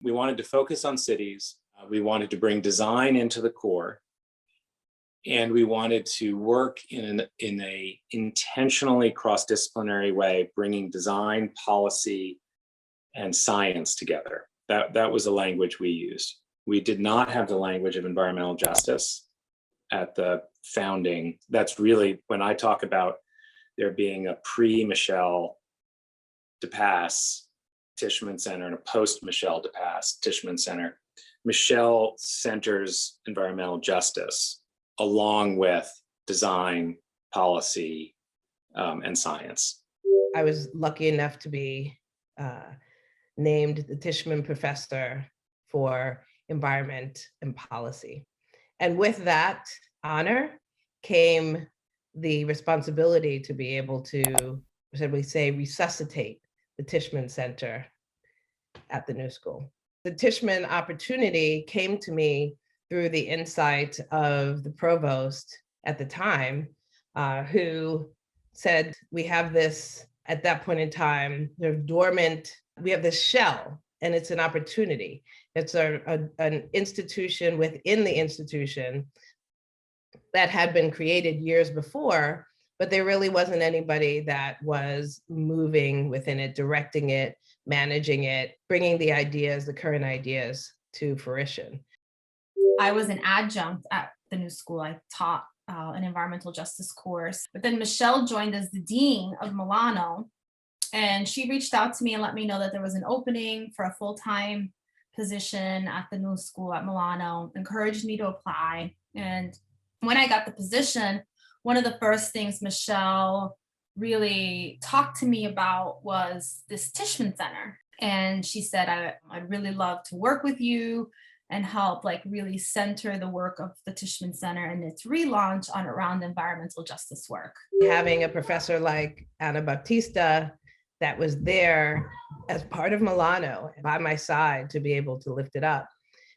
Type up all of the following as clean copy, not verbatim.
We wanted to focus on cities. We wanted to bring design into the core. And we wanted to work in a intentionally cross-disciplinary way, bringing design, policy, and science together. That was the language we used. We did not have the language of environmental justice at the founding. That's really when I talk about there being a pre-Michel DePass Tishman Center and a post-Michel DePass Tishman Center. Michel centers environmental justice along with design, policy, and science. I was lucky enough to be named the Tishman Professor for Environment and Policy. And with that honor came the responsibility to be able to, should we say, resuscitate the Tishman Center at the New School. The Tishman opportunity came to me through the insight of the provost at the time, who said, we have this, at that point in time, they're dormant, we have this shell, and it's an opportunity. It's an institution within the institution that had been created years before, but there really wasn't anybody that was moving within it, directing it, managing it, bringing the ideas, the current ideas to fruition. I was an adjunct at the New School. I taught an environmental justice course, but then Michelle joined as the dean of Milano, and she reached out to me and let me know that there was an opening for a full-time position at the New School at Milano, encouraged me to apply. And when I got the position, one of the first things Michelle really talked to me about was this Tishman Center. And she said, I'd really love to work with you and help really center the work of the Tishman Center and its relaunch around environmental justice work. Having a professor like Anna Baptista that was there as part of Milano by my side to be able to lift it up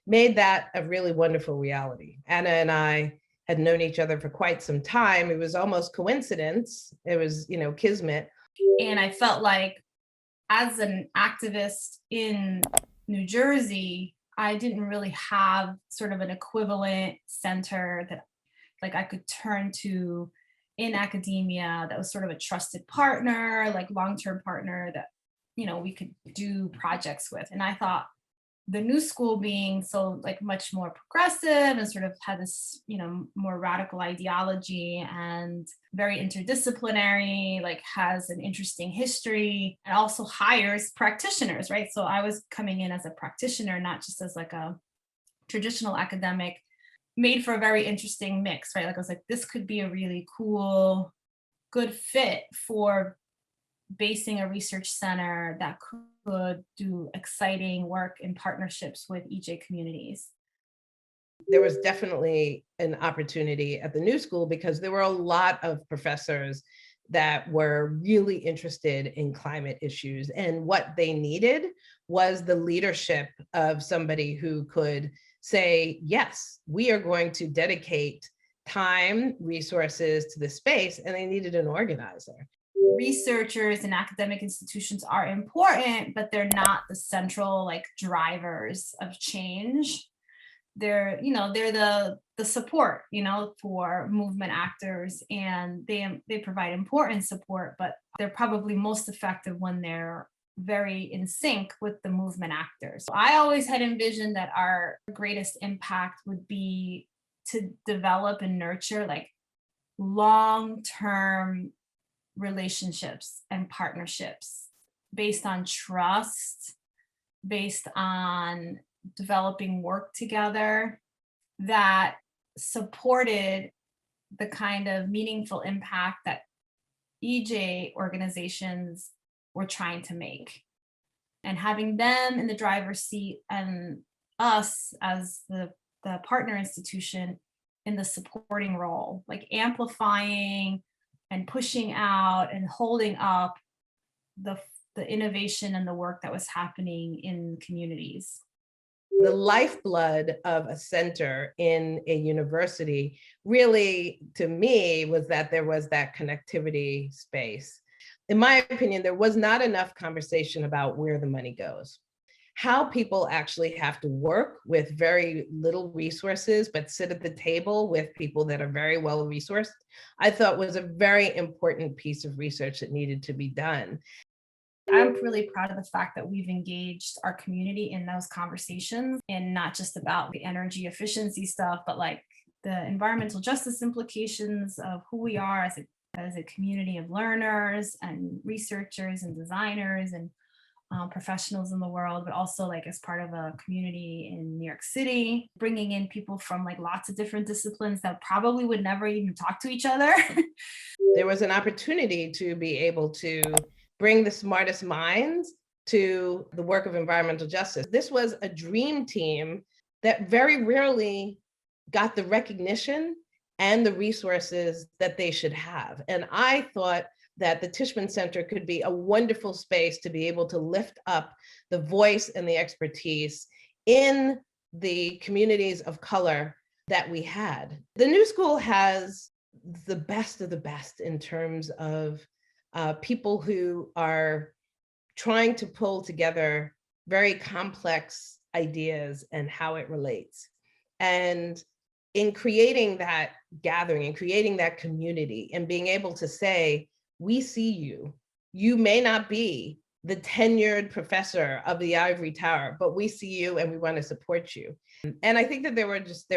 made that a really wonderful reality. Anna and I had known each other for quite some time. It was almost coincidence. It was, kismet. And I felt like as an activist in New Jersey, I didn't really have sort of an equivalent center that I could turn to in academia that was sort of a trusted partner, long-term partner that, we could do projects with. And I thought the New School being so much more progressive and sort of had this, more radical ideology and very interdisciplinary, has an interesting history and also hires practitioners, right? So I was coming in as a practitioner, not just as a traditional academic, made for a very interesting mix, right? I was like, this could be a really cool, good fit for basing a research center that could do exciting work in partnerships with EJ communities. There was definitely an opportunity at the New School because there were a lot of professors that were really interested in climate issues. And what they needed was the leadership of somebody who could say, yes, we are going to dedicate time, resources to the space, and they needed an organizer. Researchers and academic institutions are important, but they're not the central drivers of change. They're the support, for movement actors, and they provide important support, but they're probably most effective when they're very in sync with the movement actors. So I always had envisioned that our greatest impact would be to develop and nurture long-term relationships and partnerships based on trust, based on developing work together that supported the kind of meaningful impact that EJ organizations were trying to make. And having them in the driver's seat and us as the partner institution in the supporting role, amplifying and pushing out and holding up the innovation and the work that was happening in communities. The lifeblood of a center in a university really, to me, was that there was that connectivity space. In my opinion, there was not enough conversation about where the money goes. how people actually have to work with very little resources, but sit at the table with people that are very well resourced, I thought was a very important piece of research that needed to be done. I'm really proud of the fact that we've engaged our community in those conversations, and not just about the energy efficiency stuff, but like the environmental justice implications of who we are as a community of learners and researchers and designers and professionals in the world, but also like as part of a community in New York City, bringing in people from like lots of different disciplines that probably would never even talk to each other. There was an opportunity to be able to bring the smartest minds to the work of environmental justice. This was a dream team that very rarely got the recognition and the resources that they should have. And I thought that the Tishman Center could be a wonderful space to be able to lift up the voice and the expertise in the communities of color that we had. The New School has the best of the best in terms of people who are trying to pull together very complex ideas and how it relates. And in creating that gathering and creating that community and being able to say, we see you. You may not be the tenured professor of the ivory tower, but we see you and we want to support you. And I think that there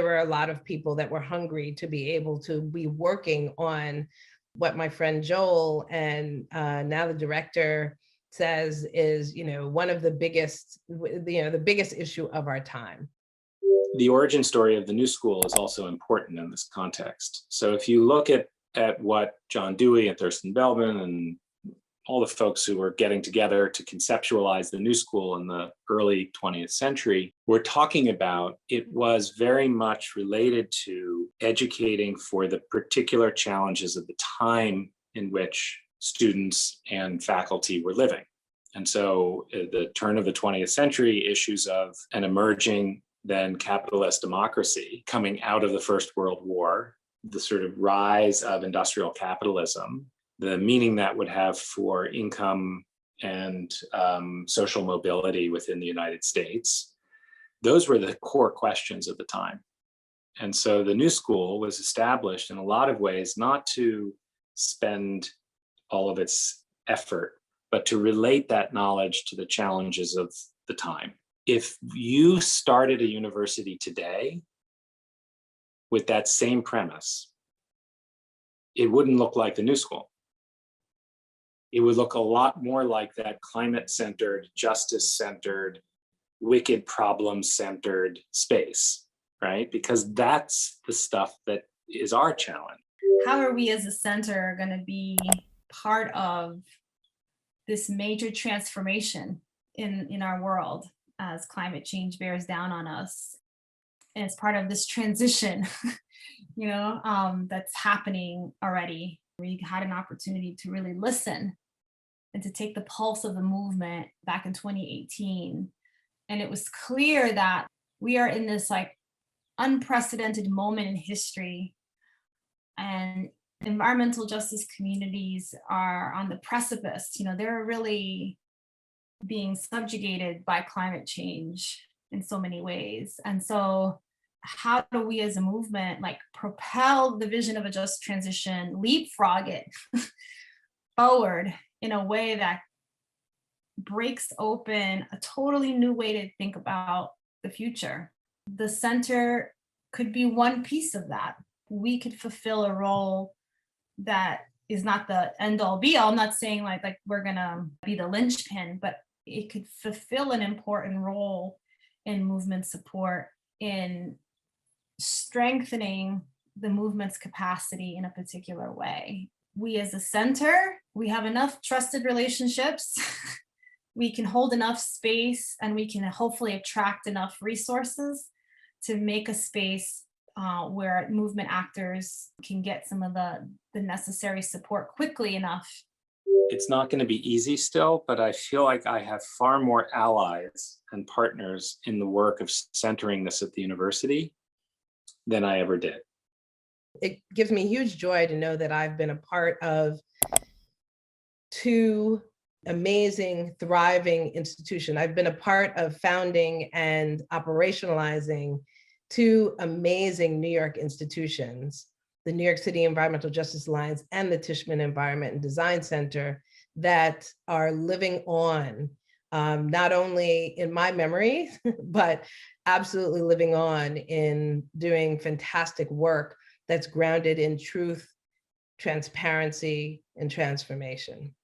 were a lot of people that were hungry to be able to be working on what my friend Joel and now the director says is, one of the biggest, the biggest issue of our time. The origin story of the New School is also important in this context. So if you look at what John Dewey and Thurston Bellman and all the folks who were getting together to conceptualize the New School in the early 20th century, we're talking about, it was very much related to educating for the particular challenges of the time in which students and faculty were living. And so at the turn of the 20th century, issues of an emerging then capitalist democracy coming out of the First World War, the sort of rise of industrial capitalism, the meaning that would have for income and social mobility within the United States. Those were the core questions of the time. And so the New School was established in a lot of ways, not to spend all of its effort, but to relate that knowledge to the challenges of the time. If you started a university today with that same premise, it wouldn't look like the New School. It would look a lot more like that climate-centered, justice-centered, wicked problem-centered space, right? Because that's the stuff that is our challenge. How are we as a center going to be part of this major transformation in our world as climate change bears down on us? And as part of this transition, that's happening already. We had an opportunity to really listen and to take the pulse of the movement back in 2018. And it was clear that we are in this like unprecedented moment in history, and environmental justice communities are on the precipice. They're really being subjugated by climate change in so many ways. And so how do we as a movement like propel the vision of a just transition, leapfrog it forward in a way that breaks open a totally new way to think about the future? The center could be one piece of that. We could fulfill a role that is not the end all be all. I'm not saying like we're gonna be the linchpin, but it could fulfill an important role in movement support, in strengthening the movement's capacity in a particular way. We as a center, we have enough trusted relationships. We can hold enough space, and we can hopefully attract enough resources to make a space where movement actors can get some of the necessary support quickly enough. It's not going to be easy still, but I feel like I have far more allies and partners in the work of centering this at the university than I ever did. It gives me huge joy to know that I've been a part of two amazing, thriving institution. I've been a part of founding and operationalizing two amazing New York institutions, the New York City Environmental Justice Alliance and the Tishman Environment and Design Center, that are living on, not only in my memory, but absolutely living on in doing fantastic work that's grounded in truth, transparency, and transformation.